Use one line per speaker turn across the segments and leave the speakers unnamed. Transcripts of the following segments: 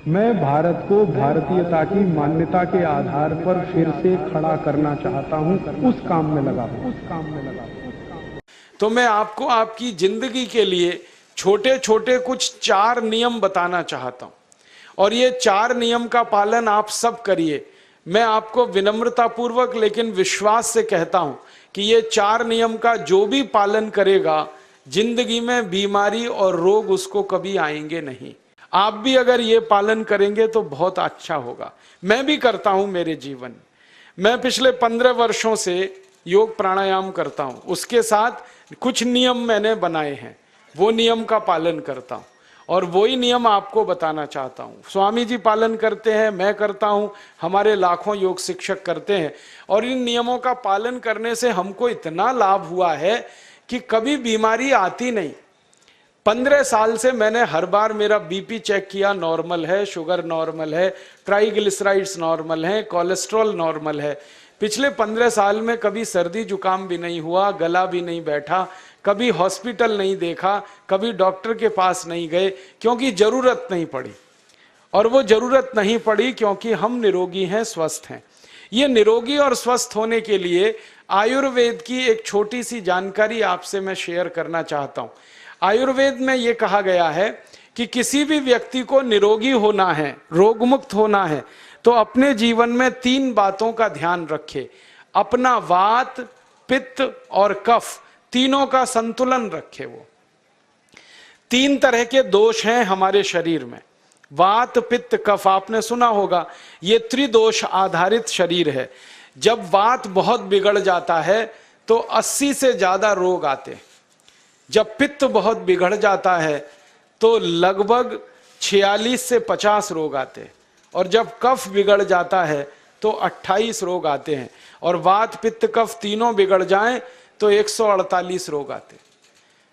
मैं भारत को भारतीयता की मान्यता के आधार पर फिर से खड़ा करना चाहता हूं, उस काम में लगा हूं।
तो मैं आपको आपकी जिंदगी के लिए छोटे छोटे कुछ 4 नियम बताना चाहता हूं, और ये 4 नियम का पालन आप सब करिए। मैं आपको विनम्रतापूर्वक लेकिन विश्वास से कहता हूं कि ये 4 नियम का जो भी पालन करेगा, जिंदगी में बीमारी और रोग उसको कभी आएंगे नहीं। आप भी अगर ये पालन करेंगे तो बहुत अच्छा होगा। मैं भी करता हूं मेरे जीवन। मैं पिछले 15 वर्षों से योग प्राणायाम करता हूं, उसके साथ कुछ नियम मैंने बनाए हैं, वो नियम का पालन करता हूं और वही नियम आपको बताना चाहता हूं। स्वामी जी पालन करते हैं, मैं करता हूं, हमारे लाखों योग शिक्षक करते हैं, और इन नियमों का पालन करने से हमको इतना लाभ हुआ है कि कभी बीमारी आती नहीं। 15 साल से मैंने हर बार मेरा बीपी चेक किया, नॉर्मल है, शुगर नॉर्मल है, ट्राइग्लिसराइड्स नॉर्मल है, कोलेस्ट्रॉल नॉर्मल है। पिछले 15 साल में कभी सर्दी जुकाम भी नहीं हुआ, गला भी नहीं बैठा, कभी हॉस्पिटल नहीं देखा, कभी डॉक्टर के पास नहीं गए, क्योंकि जरूरत नहीं पड़ी। और वो जरूरत नहीं पड़ी क्योंकि हम निरोगी हैं, स्वस्थ हैं। ये निरोगी और स्वस्थ होने के लिए आयुर्वेद की एक छोटी सी जानकारी आपसे मैं शेयर करना चाहता हूं। आयुर्वेद में ये कहा गया है कि किसी भी व्यक्ति को निरोगी होना है, रोग मुक्त होना है, तो अपने जीवन में 3 बातों का ध्यान रखे। अपना वात, पित्त और कफ, तीनों का संतुलन रखे। वो 3 तरह के दोष हैं हमारे शरीर में, वात, पित्त, कफ। आपने सुना होगा, ये त्रिदोष आधारित शरीर है। जब वात बहुत बिगड़ जाता है तो 80 से ज्यादा रोग आते हैं। जब पित्त बहुत बिगड़ जाता है तो लगभग 46 से 50 रोग आते हैं, और जब कफ बिगड़ जाता है तो 28 रोग आते हैं, और वात, पित्त, कफ तीनों बिगड़ जाएं तो 148 रोग आते हैं।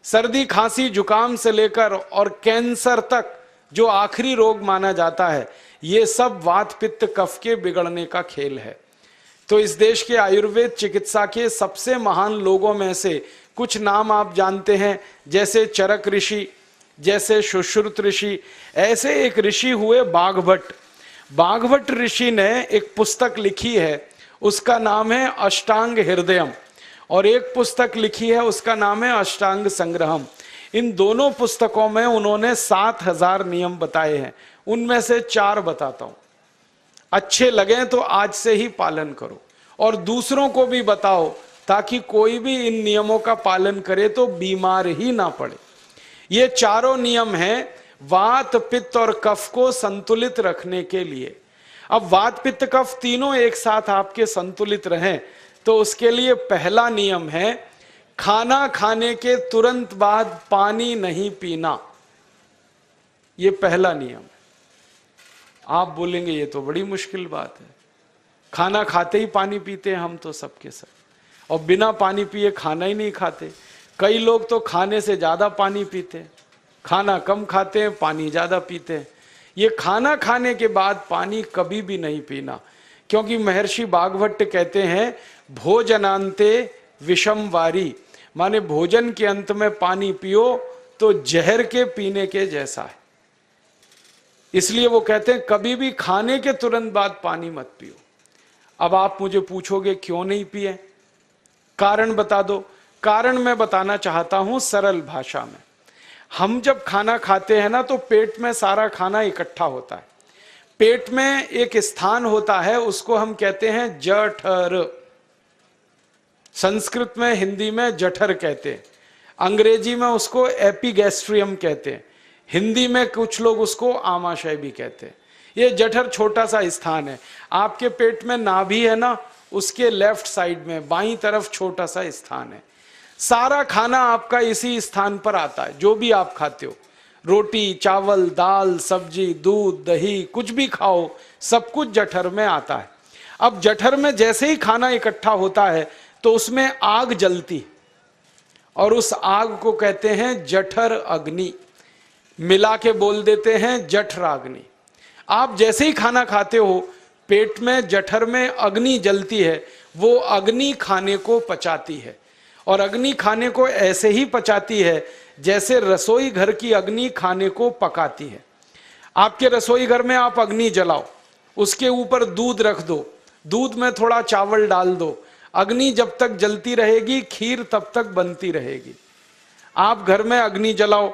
सर्दी, खांसी, जुकाम से लेकर और कैंसर तक जो आखिरी रोग माना जाता है, ये सब वात, पित्त, कफ के बिगड़ने का खेल है। तो इस देश के आयुर्वेद चिकित्सा के सबसे महान लोगों में से कुछ नाम आप जानते हैं, जैसे चरक ऋषि, जैसे सुश्रुत ऋषि। ऐसे एक ऋषि हुए बाघभट्ट। बाघभट्ट ऋषि ने एक पुस्तक लिखी है, उसका नाम है अष्टांग हृदयम, और एक पुस्तक लिखी है, उसका नाम है अष्टांग संग्रहम। इन दोनों पुस्तकों में उन्होंने 7000 नियम बताए हैं। उनमें से 4 बताता हूं, अच्छे लगे तो आज से ही पालन करो और दूसरों को भी बताओ, ताकि कोई भी इन नियमों का पालन करे तो बीमार ही ना पड़े। ये चारों नियम हैं वात, पित्त और कफ को संतुलित रखने के लिए। अब वात, पित्त, कफ तीनों एक साथ आपके संतुलित रहें तो उसके लिए पहला नियम है खाना खाने के तुरंत बाद पानी नहीं पीना। ये पहला नियम है। आप बोलेंगे ये तो बड़ी मुश्किल बात है, खाना खाते ही पानी पीते हैं हम तो सबके सब, और बिना पानी पिए खाना ही नहीं खाते। कई लोग तो खाने से ज्यादा पानी पीते हैं, खाना कम खाते हैं, पानी ज्यादा पीते हैं। ये खाना खाने के बाद पानी कभी भी नहीं पीना, क्योंकि महर्षि बाघभट्ट कहते हैं भोजनांते विषम वारी, माने भोजन के अंत में पानी पियो तो जहर के पीने के जैसा है। इसलिए वो कहते हैं कभी भी खाने के तुरंत बाद पानी मत पियो। अब आप मुझे पूछोगे क्यों नहीं पिए, कारण बता दो। कारण मैं बताना चाहता हूं सरल भाषा में। हम जब खाना खाते हैं ना तो पेट में सारा खाना इकट्ठा होता है। पेट में एक स्थान होता है, उसको हम कहते हैं जठर। संस्कृत में, हिंदी में जठर कहते हैं, अंग्रेजी में उसको एपिगैस्ट्रियम कहते हैं, हिंदी में कुछ लोग उसको आमाशय भी कहते हैं। ये जठर छोटा सा स्थान है। आपके पेट में नाभि है ना, उसके लेफ्ट साइड में बाईं तरफ छोटा सा स्थान है। सारा खाना आपका इसी स्थान पर आता है। जो भी आप खाते हो, रोटी, चावल, दाल, सब्जी, दूध, दही, कुछ भी खाओ, सब कुछ जठर में आता है। अब जठर में जैसे ही खाना इकट्ठा होता है तो उसमें आग जलती, और उस आग को कहते हैं जठर अग्नि। मिला के बोल देते हैं जठराग्नि। आप जैसे ही खाना खाते हो, पेट में जठर में अग्नि जलती है, वो अग्नि खाने को पचाती है, और अग्नि खाने को ऐसे ही पचाती है जैसे रसोई घर की अग्नि खाने को पकाती है। आपके रसोई घर में आप अग्नि जलाओ, उसके ऊपर दूध रख दो, दूध में थोड़ा चावल डाल दो, अग्नि जब तक जलती रहेगी खीर तब तक बनती रहेगी। आप घर में अग्नि जलाओ,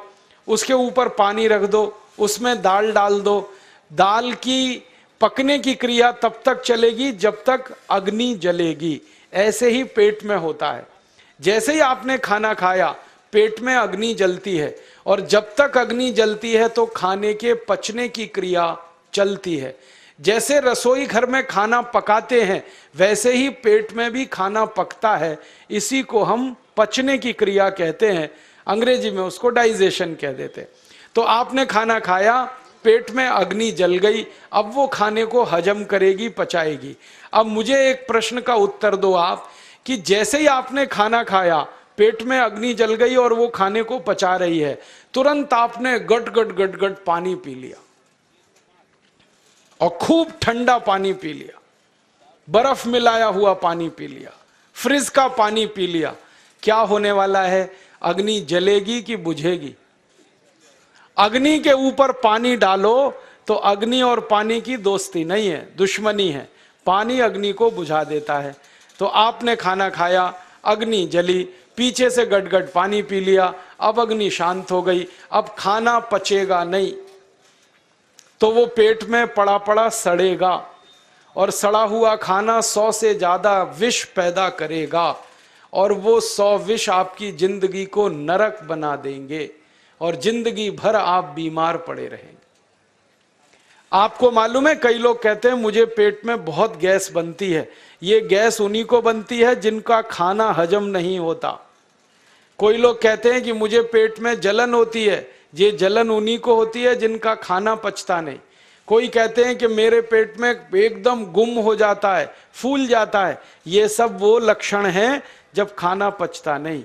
उसके ऊपर पानी रख दो, उसमें दाल डाल दो, दाल की पकने की क्रिया तब तक चलेगी जब तक अग्नि जलेगी। ऐसे ही पेट में होता है, जैसे ही आपने खाना खाया पेट में अग्नि जलती है, और जब तक अग्नि जलती है तो खाने के पचने की क्रिया चलती है। जैसे रसोई घर में खाना पकाते हैं वैसे ही पेट में भी खाना पकता है, इसी को हम पचने की क्रिया कहते हैं, अंग्रेजी में उसको डाइजेशन कह देते हैं। तो आपने खाना खाया, पेट में अग्नि जल गई, अब वो खाने को हजम करेगी, पचाएगी। अब मुझे एक प्रश्न का उत्तर दो आप, कि जैसे ही आपने खाना खाया पेट में अग्नि जल गई और वो खाने को पचा रही है, तुरंत आपने गट गट गट गट पानी पी लिया, और खूब ठंडा पानी पी लिया, बर्फ मिलाया हुआ पानी पी लिया, फ्रिज का पानी पी लिया। क्या होने वाला है? अग्नि जलेगी कि बुझेगी? अग्नि के ऊपर पानी डालो तो अग्नि और पानी की दोस्ती नहीं है, दुश्मनी है। पानी अग्नि को बुझा देता है। तो आपने खाना खाया, अग्नि जली, पीछे से गटगट पानी पी लिया, अब अग्नि शांत हो गई, अब खाना पचेगा नहीं, तो वो पेट में पड़ा पड़ा सड़ेगा, और सड़ा हुआ खाना 100 से ज्यादा विष पैदा करेगा, और वो 100 विष आपकी जिंदगी को नरक बना देंगे, और जिंदगी भर आप बीमार पड़े रहेंगे। आपको मालूम है, कई लोग कहते हैं मुझे पेट में बहुत गैस बनती है। ये गैस उन्हीं को बनती है जिनका खाना हजम नहीं होता। कोई लोग कहते हैं कि मुझे पेट में जलन होती है, ये जलन उन्हीं को होती है जिनका खाना पचता नहीं। कोई कहते हैं कि मेरे पेट में एकदम गुम हो जाता है, फूल जाता है, ये सब वो लक्षण हैं जब खाना पचता नहीं।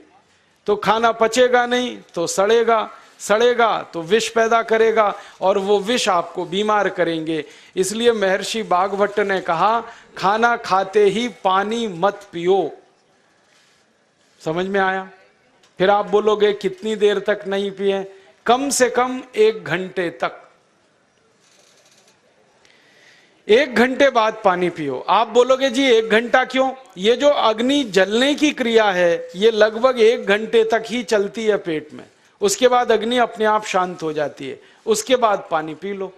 तो खाना पचेगा नहीं तो सड़ेगा, सड़ेगा तो विष पैदा करेगा, और वो विष आपको बीमार करेंगे। इसलिए महर्षि बागभट्ट ने कहा, खाना खाते ही पानी मत पियो। समझ में आया? फिर आप बोलोगे कितनी देर तक नहीं पिए? कम से कम 1 घंटे तक। 1 घंटे बाद पानी पियो। आप बोलोगे जी 1 घंटा क्यों? ये जो अग्नि जलने की क्रिया है ये लगभग 1 घंटे तक ही चलती है पेट में, उसके बाद अग्नि अपने आप शांत हो जाती है, उसके बाद पानी पी लो।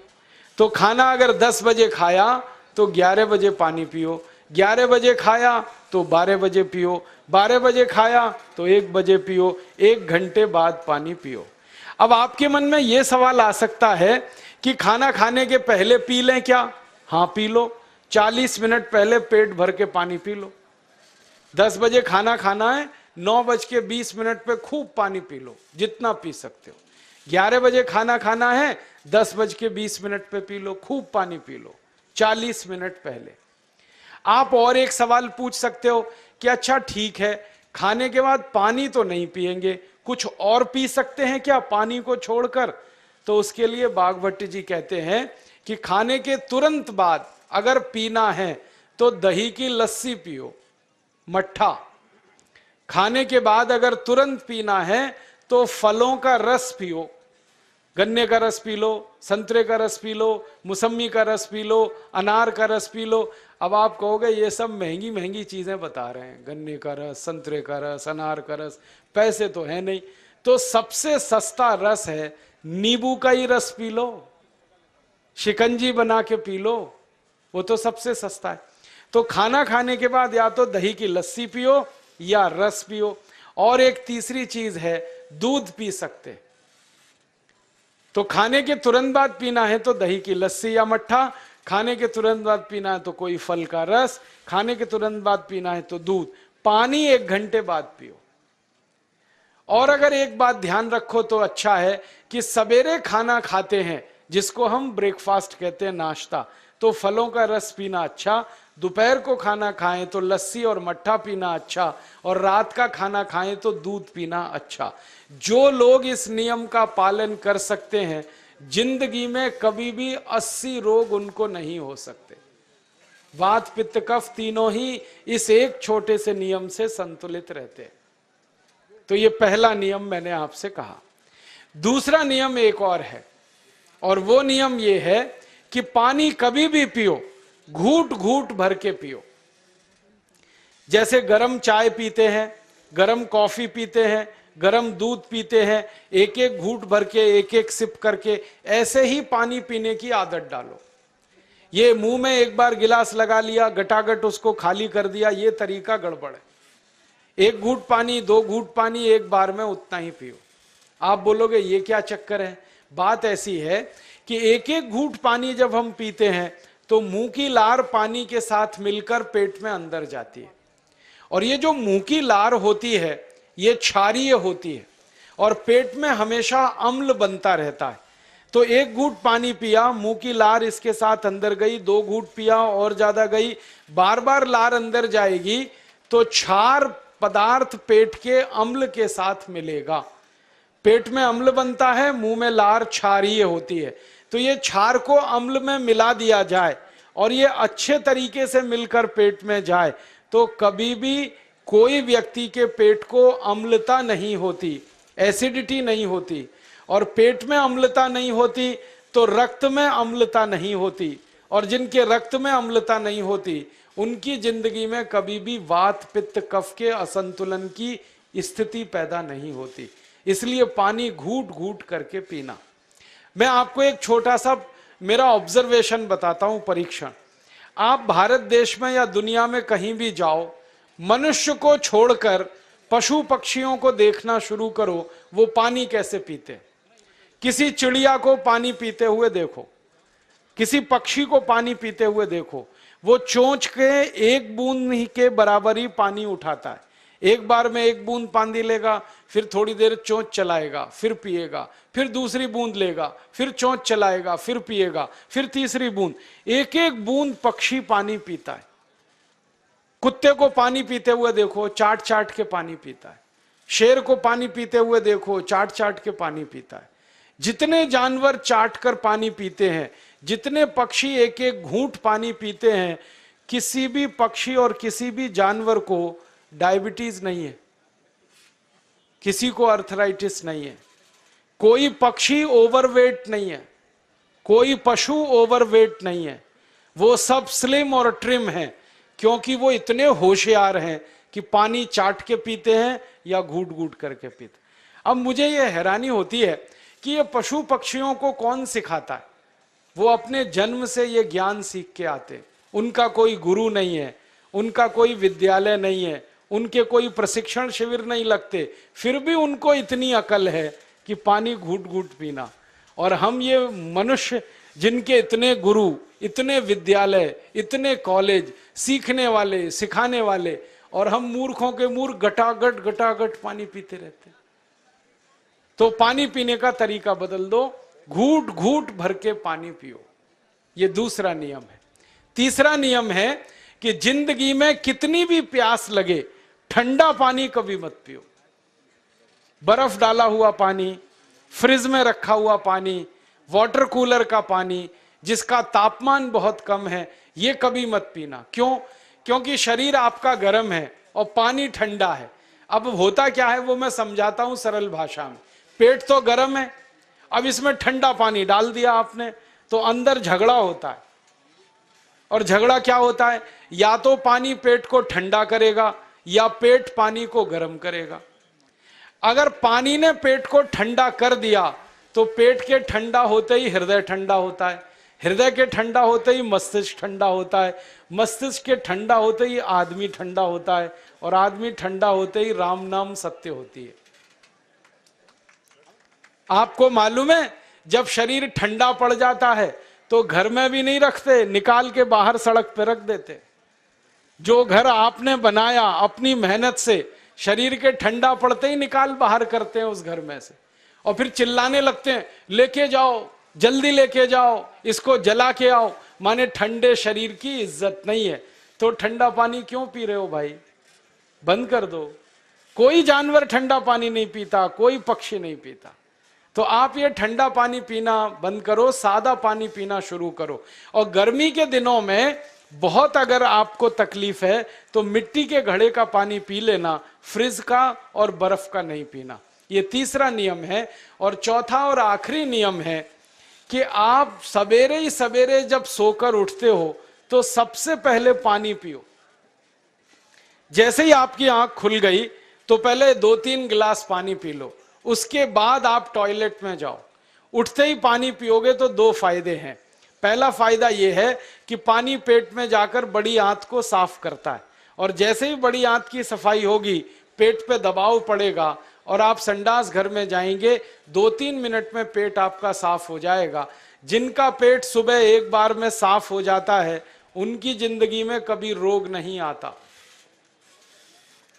तो खाना अगर 10 बजे खाया तो 11 बजे पानी पियो, 11 बजे खाया तो 12 बजे पियो, 12 बजे खाया तो 1 बजे पियो, 1 घंटे बाद पानी पियो। अब आपके मन में यह सवाल आ सकता है कि खाना खाने के पहले पी लें क्या? हाँ पी लो, 40 मिनट पहले पेट भर के पानी पी लो। 10 बजे खाना खाना है, 9:20 पे खूब पानी पी लो, जितना पी सकते हो। 11 बजे खाना खाना है, 10:20 पे पी लो, खूब पानी पी लो, 40 मिनट पहले। आप और एक सवाल पूछ सकते हो कि अच्छा ठीक है, खाने के बाद पानी तो नहीं पिएंगे, कुछ और पी सकते हैं क्या पानी को छोड़कर? तो उसके लिए बागभट्ट जी कहते हैं कि खाने के तुरंत बाद अगर पीना है तो दही की लस्सी पियो, मट्ठा। खाने के बाद अगर तुरंत पीना है तो फलों का रस पियो, गन्ने का रस पी लो, संतरे का रस पी लो, मौसमी का रस पी लो, अनार का रस पी लो। अब आप कहोगे ये सब महंगी महंगी चीजें बता रहे हैं, गन्ने का रस, संतरे का रस, अनार का रस, पैसे तो है नहीं। तो सबसे सस्ता रस है नींबू का ही रस पी लो, शिकंजी बना के पी लो, वो तो सबसे सस्ता है। तो खाना खाने के बाद या तो दही की लस्सी पियो या रस पियो। और एक तीसरी चीज है, दूध पी सकते। तो खाने के तुरंत बाद पीना है तो दही की लस्सी या मट्ठा, खाने के तुरंत बाद पीना है तो कोई फल का रस, खाने के तुरंत बाद पीना है तो दूध। पानी 1 घंटे बाद पियो। और अगर एक बात ध्यान रखो तो अच्छा है कि सवेरे खाना खाते हैं जिसको हम ब्रेकफास्ट कहते हैं, नाश्ता, तो फलों का रस पीना अच्छा, दोपहर को खाना खाएं तो लस्सी और मट्ठा पीना अच्छा, और रात का खाना खाएं तो दूध पीना अच्छा। जो लोग इस नियम का पालन कर सकते हैं जिंदगी में कभी भी 80 रोग उनको नहीं हो सकते। वात पित्त कफ तीनों ही इस एक छोटे से नियम से संतुलित रहते हैं। तो ये पहला नियम मैंने आपसे कहा। दूसरा नियम एक और है, और वो नियम ये है कि पानी कभी भी पियो, घूट घूट भर के पियो। जैसे गरम चाय पीते हैं, गरम कॉफी पीते हैं, गरम दूध पीते हैं, एक एक घूट भर के, एक एक सिप करके, ऐसे ही पानी पीने की आदत डालो। ये मुंह में एक बार गिलास लगा लिया, गटागट उसको खाली कर दिया, ये तरीका गड़बड़ है। एक घूट पानी, दो घूट पानी एक बार में उतना ही पियो। आप बोलोगे ये क्या चक्कर है? बात ऐसी है कि एक एक घूट पानी जब हम पीते हैं तो मुंह की लार पानी के साथ मिलकर पेट में अंदर जाती है, और ये जो मुंह की लार होती है ये क्षारीय होती है और पेट में हमेशा अम्ल बनता रहता है। तो एक घूट पानी पिया, मुंह की लार इसके साथ अंदर गई, दो घूट पिया और ज्यादा गई, बार बार लार अंदर जाएगी तो क्षार पदार्थ पेट के अम्ल के साथ मिलेगा। पेट में अम्ल बनता है, मुंह में लार क्षारीय होती है, तो ये क्षार को अम्ल में मिला दिया जाए और ये अच्छे तरीके से मिलकर पेट में जाए तो कभी भी कोई व्यक्ति के पेट को अम्लता नहीं होती, एसिडिटी नहीं होती। और पेट में अम्लता नहीं होती तो रक्त में अम्लता नहीं होती, और जिनके रक्त में अम्लता नहीं होती उनकी जिंदगी में कभी भी वात पित्त कफ के असंतुलन की स्थिति पैदा नहीं होती। इसलिए पानी घूट घूट करके पीना। मैं आपको एक छोटा सा मेरा ऑब्जर्वेशन बताता हूं, परीक्षण। आप भारत देश में या दुनिया में कहीं भी जाओ, मनुष्य को छोड़कर पशु पक्षियों को देखना शुरू करो, वो पानी कैसे पीते। किसी चिड़िया को पानी पीते हुए देखो, किसी पक्षी को पानी पीते हुए देखो, वो चोंच के एक बूंद ही के बराबर ही पानी उठाता है। एक बार में एक बूंद पानी लेगा, फिर थोड़ी देर चोंच चलाएगा, फिर पिएगा, फिर दूसरी बूंद लेगा, फिर चोंच चलाएगा, फिर पिएगा, फिर तीसरी बूंद। एक एक बूंद पक्षी पानी पीता है। कुत्ते को पानी पीते हुए देखो, चाट चाट के पानी पीता है। शेर को पानी पीते हुए देखो, चाट चाट के पानी पीता है। जितने जानवर चाट कर पानी पीते हैं, जितने पक्षी एक एक घूंट पानी पीते हैं, किसी भी पक्षी और किसी भी जानवर को डायबिटीज नहीं है, किसी को अर्थराइटिस नहीं है, कोई पक्षी ओवरवेट नहीं है, कोई पशु ओवरवेट नहीं है। वो सब स्लिम और ट्रिम हैं, क्योंकि वो इतने होशियार हैं कि पानी चाट के पीते हैं या घूट घूट करके पीते। अब मुझे ये हैरानी होती है कि ये पशु पक्षियों को कौन सिखाता है? वो अपने जन्म से ये ज्ञान सीख के आते, उनका कोई गुरु नहीं है, उनका कोई विद्यालय नहीं है, उनके कोई प्रशिक्षण शिविर नहीं लगते, फिर भी उनको इतनी अकल है कि पानी घूट घूट पीना। और हम ये मनुष्य जिनके इतने गुरु, इतने विद्यालय, इतने कॉलेज, सीखने वाले, सिखाने वाले, और हम मूर्खों के मूर्ख गटागट गटागट पानी पीते रहते। तो पानी पीने का तरीका बदल दो, घूट घूट भर के पानी पियो। ये दूसरा नियम है। तीसरा नियम है कि जिंदगी में कितनी भी प्यास लगे, ठंडा पानी कभी मत पियो। बर्फ डाला हुआ पानी, फ्रिज में रखा हुआ पानी, वाटर कूलर का पानी जिसका तापमान बहुत कम है, ये कभी मत पीना। क्यों? क्योंकि शरीर आपका गर्म है और पानी ठंडा है। अब होता क्या है वो मैं समझाता हूं सरल भाषा में। पेट तो गर्म है, अब इसमें ठंडा पानी डाल दिया आपने तो अंदर झगड़ा होता है। और झगड़ा क्या होता है? या तो पानी पेट को ठंडा करेगा या पेट पानी को गर्म करेगा। अगर पानी ने पेट को ठंडा कर दिया तो पेट के ठंडा होते ही हृदय ठंडा होता है, हृदय के ठंडा होते ही मस्तिष्क ठंडा होता है, मस्तिष्क के ठंडा होते ही आदमी ठंडा होता है, और आदमी ठंडा होते ही राम नाम सत्य होती है। आपको मालूम है जब शरीर ठंडा पड़ जाता है तो घर में भी नहीं रखते, निकाल के बाहर सड़क पे रख देते। जो घर आपने बनाया अपनी मेहनत से, शरीर के ठंडा पड़ते ही निकाल बाहर करते हैं उस घर में से, और फिर चिल्लाने लगते हैं लेके जाओ, जल्दी लेके जाओ, इसको जला के आओ। माने ठंडे शरीर की इज्जत नहीं है। तो ठंडा पानी क्यों पी रहे हो भाई? बंद कर दो। कोई जानवर ठंडा पानी नहीं पीता, कोई पक्षी नहीं पीता। तो आप ये ठंडा पानी पीना बंद करो, सादा पानी पीना शुरू करो। और गर्मी के दिनों में बहुत अगर आपको तकलीफ है तो मिट्टी के घड़े का पानी पी लेना, फ्रिज का और बर्फ का नहीं पीना। ये तीसरा नियम है। और चौथा और आखिरी नियम है कि आप सवेरे ही सवेरे जब सोकर उठते हो तो सबसे पहले पानी पियो। जैसे ही आपकी आंख खुल गई तो पहले 2-3 गिलास पानी पी लो, उसके बाद आप टॉयलेट में जाओ। उठते ही पानी पियोगे तो 2 फायदे हैं। पहला फायदा यह है कि पानी पेट में जाकर बड़ी आंत को साफ करता है, और जैसे ही बड़ी आंत की सफाई होगी पेट पे दबाव पड़ेगा और आप संडास घर में जाएंगे, 2-3 मिनट में पेट आपका साफ हो जाएगा। जिनका पेट सुबह एक बार में साफ हो जाता है उनकी जिंदगी में कभी रोग नहीं आता।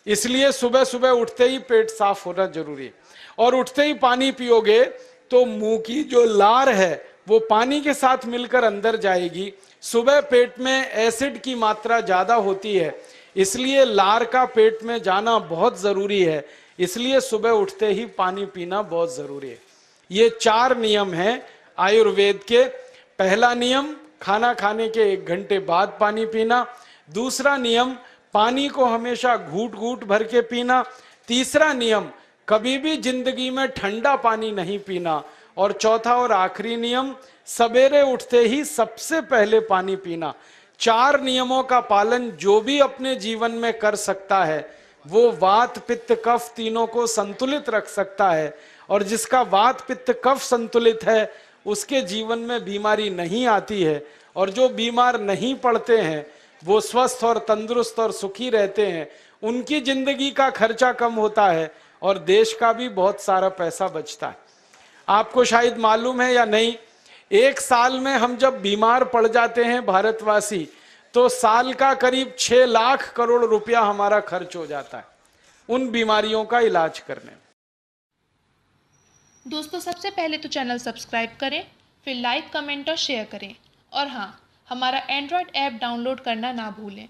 इसलिए सुबह सुबह उठते ही पेट साफ होना जरूरी है। और उठते ही पानी पियोगे तो मुंह की जो लार है वो पानी के साथ मिलकर अंदर जाएगी। सुबह पेट में एसिड की मात्रा ज्यादा होती है, इसलिए लार का पेट में जाना बहुत जरूरी है। इसलिए सुबह उठते ही पानी पीना बहुत जरूरी है। ये 4 नियम हैं आयुर्वेद के। पहला नियम, खाना खाने के 1 घंटे बाद पानी पीना। दूसरा नियम, पानी को हमेशा घूट घूट भर के पीना। तीसरा नियम, कभी भी जिंदगी में ठंडा पानी नहीं पीना। और चौथा और आखिरी नियम, सवेरे उठते ही सबसे पहले पानी पीना। 4 नियमों का पालन जो भी अपने जीवन में कर सकता है वो वात पित्त कफ तीनों को संतुलित रख सकता है। और जिसका वात पित्त कफ संतुलित है उसके जीवन में बीमारी नहीं आती है, और जो बीमार नहीं पड़ते हैं वो स्वस्थ और तंदुरुस्त और सुखी रहते हैं। उनकी जिंदगी का खर्चा कम होता है और देश का भी बहुत सारा पैसा बचता है। आपको शायद मालूम है या नहीं, 1 साल में हम जब बीमार पड़ जाते हैं भारतवासी तो साल का करीब 6 लाख करोड़ रुपया हमारा खर्च हो जाता है उन बीमारियों का इलाज करने में।
दोस्तों, सबसे पहले तो चैनल सब्सक्राइब करें, फिर लाइक, कमेंट और शेयर करें। और हाँ, हमारा एंड्रॉयड ऐप डाउनलोड करना ना भूलें।